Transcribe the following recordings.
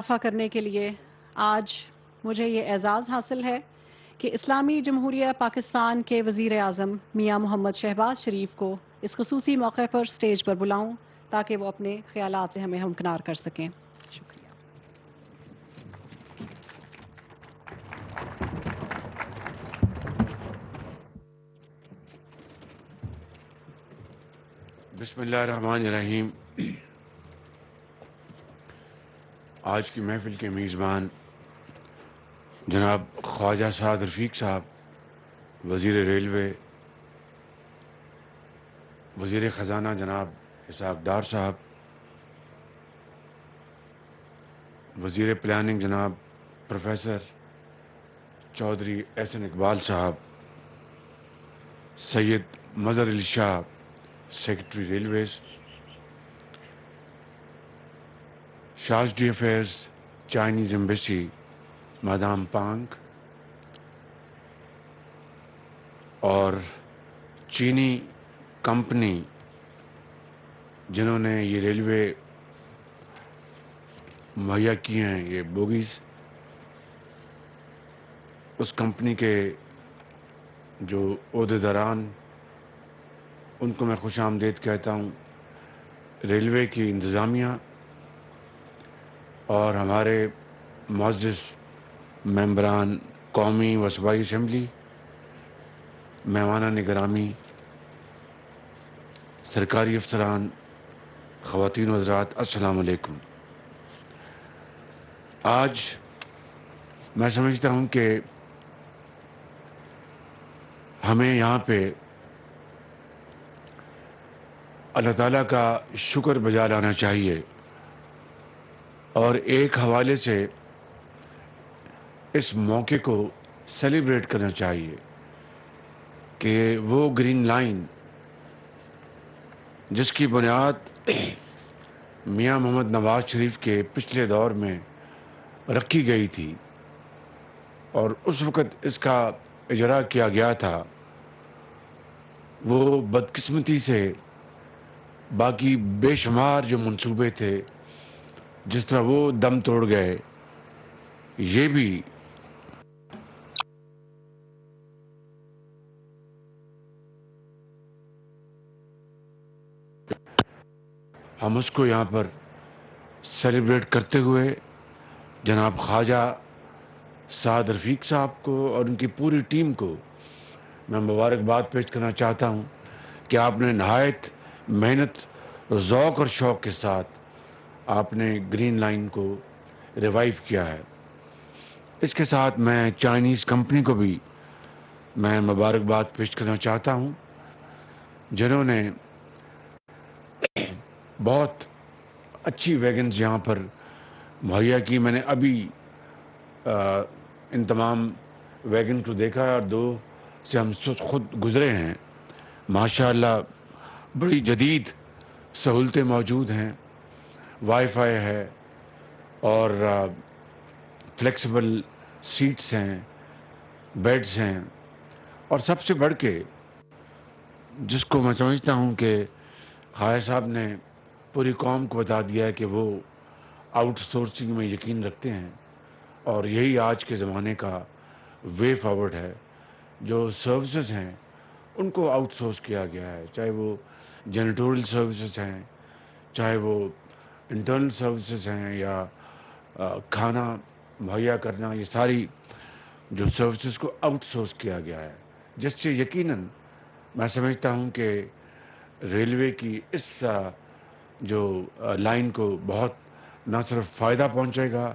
اضافہ کرنے کے لیے آج مجھے یہ اعزاز حاصل ہے کہ اسلامی جمہوریہ پاکستان کے وزیر اعظم میاں محمد شہباز شریف کو اس خصوصی موقع پر سٹیج پر بلاؤں تاکہ وہ اپنے خیالات سے ہمیں ہمکنار کر سکیں۔ شکریہ۔ بسم اللہ الرحمن الرحیم۔ آج کی محفل کے میزبان جناب خواجہ سعد رفیق صاحب، وزیر ریلوے، وزیر خزانہ جناب اسحاق ڈار صاحب، وزیر پلاننگ جناب پروفیسر چودھری احسن اقبال صاحب، سید مظہر علی شاہ سیکرٹری ریلویز، شاز d' affaires Chinese embassy madam Pang, اور چینی کمپنی جنہوں نے یہ ریلوے مہیا کی ہیں، یہ بوگیز، اس کمپنی کے جو عہدیداران، ان کو میں خوش آمدید کہتا ہوں، ریلوے کی انتظامیہ اور ہمارے معزز ممبران قومی و صوبائی اسمبلی، مہمانان گرامی، سرکاری افسران، خواتین و حضرات، السلام علیکم۔ آج میں سمجھتا ہوں کہ ہمیں یہاں پہ اللہ تعالیٰ کا شکر بجا لانا چاہیے، اور ایک حوالے سے اس موقع کو سیلیبریٹ کرنا چاہیے کہ وہ گرین لائن جس کی بنیاد میاں محمد نواز شریف کے پچھلے دور میں رکھی گئی تھی اور اس وقت اس کا اجرا کیا گیا تھا، وہ بدقسمتی سے باقی بے شمار جو منصوبے تھے جس طرح وہ دم توڑ گئے، یہ بھی ہم اس کو یہاں پر سیلیبریٹ کرتے ہوئے جناب خواجہ سعد رفیق صاحب کو اور ان کی پوری ٹیم کو میں مبارکباد پیش کرنا چاہتا ہوں کہ آپ نے نہایت محنت، ذوق اور شوق کے ساتھ آپ نے گرین لائن کو ریوائیو کیا ہے۔ اس کے ساتھ میں چائنیز کمپنی کو بھی میں مبارکباد پیش کرنا چاہتا ہوں، جنہوں نے بہت اچھی ویگنز یہاں پر مہیا کی۔ میں نے ابھی ان تمام ویگن کو دیکھا ہے اور دو سے ہم خود گزرے ہیں۔ ماشاءاللہ بڑی جدید سہولتیں موجود ہیں، وائی فائی ہے اور فلیکسیبل سیٹس ہیں، بیڈز ہیں، اور سب سے بڑھ کے جس کو میں سمجھتا ہوں کہ خواجہ صاحب نے پوری قوم کو بتا دیا ہے کہ وہ آؤٹ سورسنگ میں یقین رکھتے ہیں، اور یہی آج کے زمانے کا وے فارورڈ ہے۔ جو سروسز ہیں ان کو آؤٹ سورس کیا گیا ہے، چاہے وہ جینیٹوریل سروسز ہیں، چاہے وہ انٹرنل سروسز ہیں، یا کھانا مہیا کرنا، یہ ساری جو سروسز کو آؤٹ سورس کیا گیا ہے، جس سے یقیناً میں سمجھتا ہوں کہ ریلوے کی اس جو لائن کو بہت نہ صرف فائدہ پہنچے گا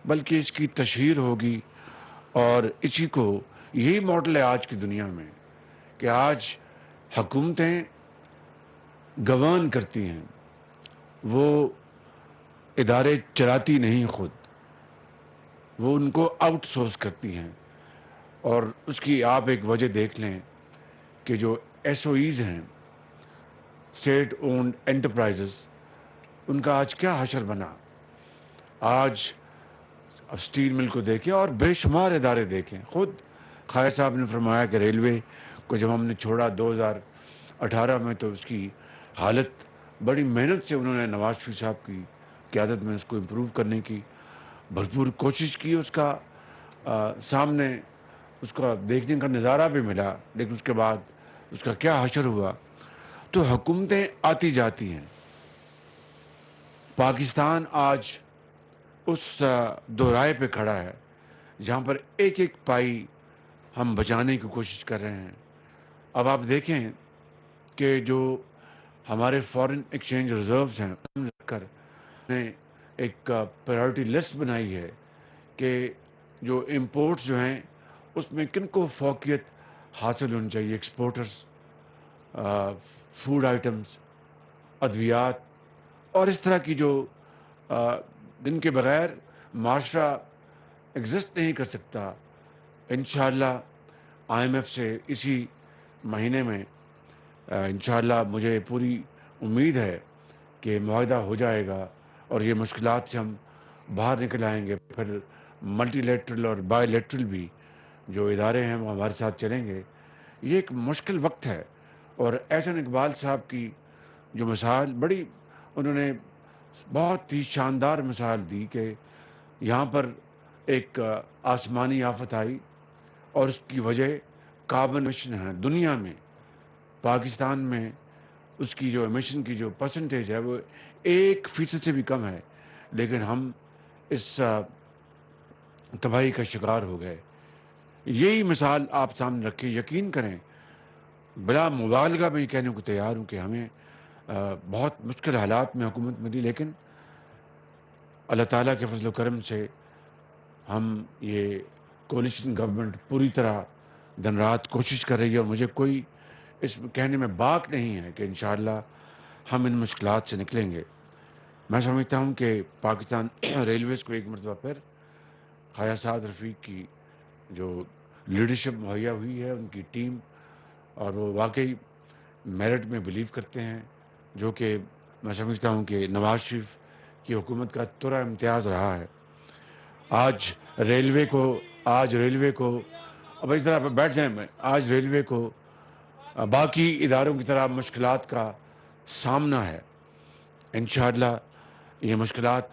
بلکہ اس کی تشہیر ہوگی، اور اسی کو یہی ماڈل ہے آج کی دنیا میں کہ آج حکومتیں گورن کرتی ہیں، وہ ادارے چلاتی نہیں، خود وہ ان کو آؤٹ سورس کرتی ہیں۔ اور اس کی آپ ایک وجہ دیکھ لیں کہ جو ایس او ایز ہیں، اسٹیٹ اونڈ انٹرپرائزز، ان کا آج کیا حشر بنا۔ آج اب اسٹیل مل کو دیکھیں اور بے شمار ادارے دیکھیں۔ خود خواجہ صاحب نے فرمایا کہ ریلوے کو جب ہم نے چھوڑا 2018 میں تو اس کی حالت بڑی محنت سے انہوں نے نواز شریف صاحب کی قیادت میں اس کو امپروو کرنے کی، भरपूर कोशिश की, उसका सामने उसका देखने का नज़ारा भी मिला, लेकिन उसके बाद उसका क्या हशर हुआ। तो हुकूमतें आती जाती हैं। पाकिस्तान आज उस दोराहे पे खड़ा है जहाँ पर एक एक पाई हम बचाने की कोशिश कर रहे हैं। अब आप देखें कि जो हमारे फॉरेन एक्सचेंज रिजर्व्स हैं कर ने एक प्रायोरिटी लिस्ट बनाई है कि जो इंपोर्ट्स जो हैं उसमें किनको फ़ौक़ियत हासिल होनी चाहिए। एक्सपोर्टर्स, फूड आइटम्स, अद्वियात और इस तरह की जो जिनके बग़ैर माशरा एग्जिस्ट नहीं कर सकता। इंशाअल्लाह IMF से इसी महीने में इंशाअल्लाह मुझे पूरी उम्मीद है कि मुआहदा हो जाएगा और ये मुश्किलात से हम बाहर निकल आएंगे। फिर मल्टीलेटरल और बायलैटरल भी जो इदारे हैं वो हमारे साथ चलेंगे। ये एक मुश्किल वक्त है और एहसन इकबाल साहब की जो मिसाल बड़ी उन्होंने बहुत ही शानदार मिसाल दी कि यहाँ पर एक आसमानी आफत आई और उसकी वजह कार्बन एमिशन है। दुनिया में पाकिस्तान में उसकी जो एमिशन की जो परसेंटेज है वो 1% से भी कम है, लेकिन हम इस तबाही का शिकार हो गए। यही मिसाल आप सामने रखें, यकीन करें, बिला मुबालगा मैं कहने को तैयार हूँ कि हमें बहुत मुश्किल हालात में हुकूमत मिली, लेकिन अल्लाह ताला के फजल करम से हम ये कोलिशन गवर्नमेंट पूरी तरह दिन रात कोशिश कर रही है और मुझे कोई इस कहने में बाक नहीं है कि इंशाअल्लाह हम इन मुश्किलात से निकलेंगे। मैं समझता हूँ कि पाकिस्तान रेलवेज़ को एक मरतबा फिर ख्वाजा साद रफ़ीक की जो लीडरशिप मुहैया हुई है, उनकी टीम, और वो वाकई मेरिट में बिलीव करते हैं, जो कि मैं समझता हूँ कि नवाज शरीफ की हुकूमत का तुरा इम्तियाज़ रहा है। आज रेलवे को अब इस तरह बैठ जाएं, मैं आज रेलवे को बाकी इदारों की तरह मुश्किलात का सामना है। इंशाअल्लाह ये मुश्किलात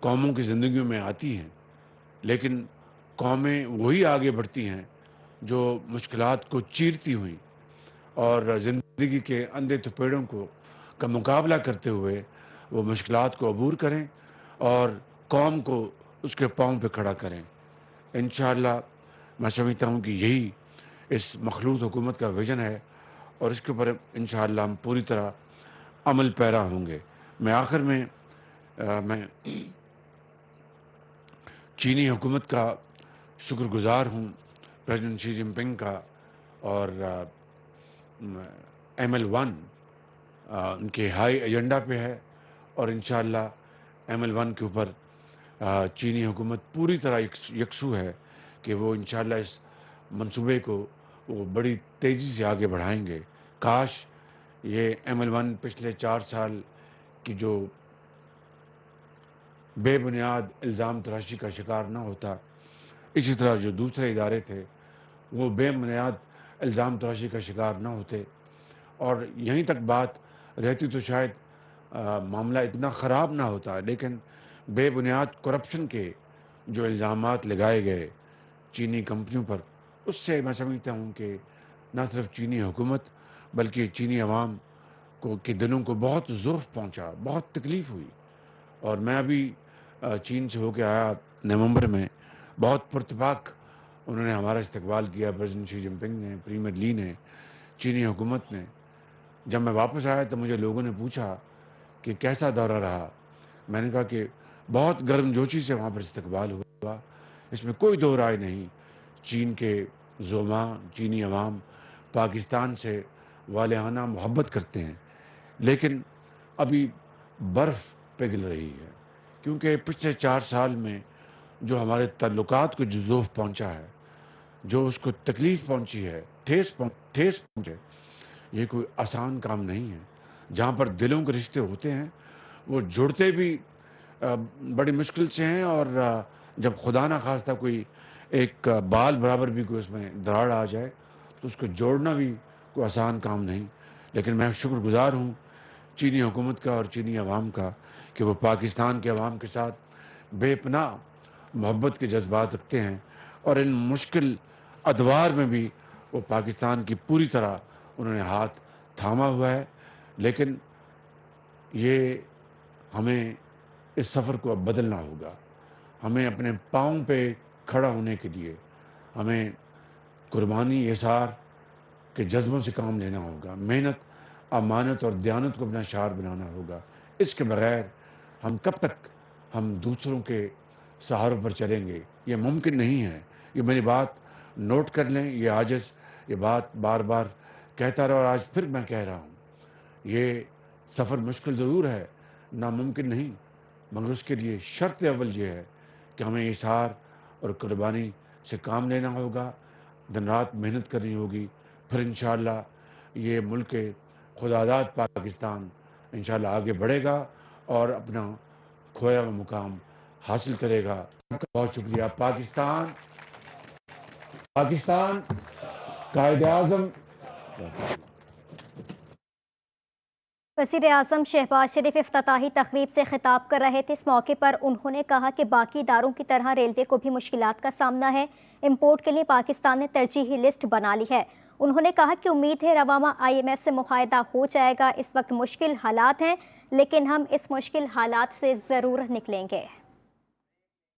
कौमों की ज़िंदगियों में आती हैं, लेकिन कौमें वही आगे बढ़ती हैं जो मुश्किलात को चीरती हुई और ज़िंदगी के अंधे थपेड़ों का मुकाबला करते हुए वो मुश्किलात को अबूर करें और कौम को उसके पाँव पे खड़ा करें। इंशाअल्लाह मैं समझता हूँ कि यही इस मखलूत हुकूमत का विज़न है और इसके ऊपर इंशाअल्लाह हम पूरी तरह अमल पैरा होंगे। मैं आखिर में मैं चीनी हुकूमत का शुक्रगुज़ार हूँ, प्रेसिडेंट शी जिनपिंग का, और ML1 उनके हाई एजेंडा पे है और इंशाअल्लाह ML1 के ऊपर चीनी हुकूमत पूरी तरह यकसू है कि वो इंशाअल्लाह इस मंसूबे को वो बड़ी तेज़ी से आगे बढ़ाएंगे। काश ये ML1 पिछले 4 साल की जो बेबुनियाद इल्ज़ाम तराशी का शिकार ना होता। इसी तरह जो दूसरे इदारे थे वो बेबुनियाद इल्ज़ाम तराशी का शिकार ना होते और यहीं तक बात रहती तो शायद मामला इतना ख़राब ना होता। लेकिन बेबुनियाद करप्शन के जो इल्ज़ामात लगाए गए चीनी कंपनियों पर, उससे मैं समझता हूँ कि न सिर्फ चीनी हुकूमत बल्कि चीनी अवाम के दिलों को बहुत ज़ुर्फ़ पहुँचा, बहुत तकलीफ़ हुई। और मैं अभी चीन से होके आया नवंबर में, बहुत पुरतपाक उन्होंने हमारा इस्तकबाल किया, प्रेसिडेंट शी जिनपिंग ने, प्रीमियर ली ने, चीनी हुकूमत ने। जब मैं वापस आया तो मुझे लोगों ने पूछा कि कैसा दौरा रहा। मैंने कहा कि बहुत गर्मजोशी से वहाँ पर इस्तकबाल हुआ, इसमें कोई दो राय नहीं। चीन के ज़ुमा, चीनी अवाम पाकिस्तान से वालिहाना मोहब्बत करते हैं, लेकिन अभी बर्फ़ पिघल रही है, क्योंकि पिछले 4 साल में जो हमारे ताल्लुकात को जो ज़ोफ़ पहुँचा है, जो उसको तकलीफ़ पहुँची है, ठेस पहुँचे, ये कोई आसान काम नहीं है। जहाँ पर दिलों के रिश्ते होते हैं वो जुड़ते भी बड़ी मुश्किल से हैं, और जब खुदा ना खास्ता कोई एक बाल बराबर भी कोई उसमें दरार आ जाए तो उसको जोड़ना भी कोई आसान काम नहीं। लेकिन मैं शुक्रगुज़ार हूँ चीनी हुकूमत का और चीनी अवाम का कि वो पाकिस्तान के अवाम के साथ बेपनाह मोहब्बत के जज्बात रखते हैं और इन मुश्किल अदवार में भी वो पाकिस्तान की पूरी तरह उन्होंने हाथ थामा हुआ है। लेकिन ये हमें इस सफ़र को अब बदलना होगा। हमें अपने पाँव पे खड़ा होने के लिए हमें कुर्बानी एसार के जज्बों से काम लेना होगा। मेहनत, अमानत और दयानत को अपना शार बनाना होगा। इसके बगैर हम कब तक हम दूसरों के सहारों पर चलेंगे, ये मुमकिन नहीं है। ये मेरी बात नोट कर लें, ये आजिज़ ये बात बार बार कहता रहा और आज फिर मैं कह रहा हूँ, ये सफ़र मुश्किल ज़रूर है, नामुमकिन नहीं, मगर उसके लिए शर्त अव्वल ये है कि हमें इसार और कुर्बानी से काम लेना होगा, दिन रात मेहनत करनी होगी। फिर इंशाअल्लाह ये मुल्क खुदादाद पाकिस्तान इंशाअल्लाह आगे बढ़ेगा और अपना खोया हुआ मुकाम हासिल करेगा। आपका बहुत शुक्रिया। पाकिस्तान पाकिस्तान कायद-ए-आज़म। वज़ीर-ए-आज़म शहबाज शरीफ इफ्तिताही तकरीब से खिताब कर रहे थे। इस मौके पर उन्होंने कहा कि बाकी इदारों की तरह रेलवे को भी मुश्किलात का सामना है। इम्पोर्ट के लिए पाकिस्तान ने तरजीही लिस्ट बना ली है। उन्होंने कहा कि उम्मीद है रवामा IMF से मुआहदा हो जाएगा। इस वक्त मुश्किल हालात हैं, लेकिन हम इस मुश्किल हालात से ज़रूर निकलेंगे।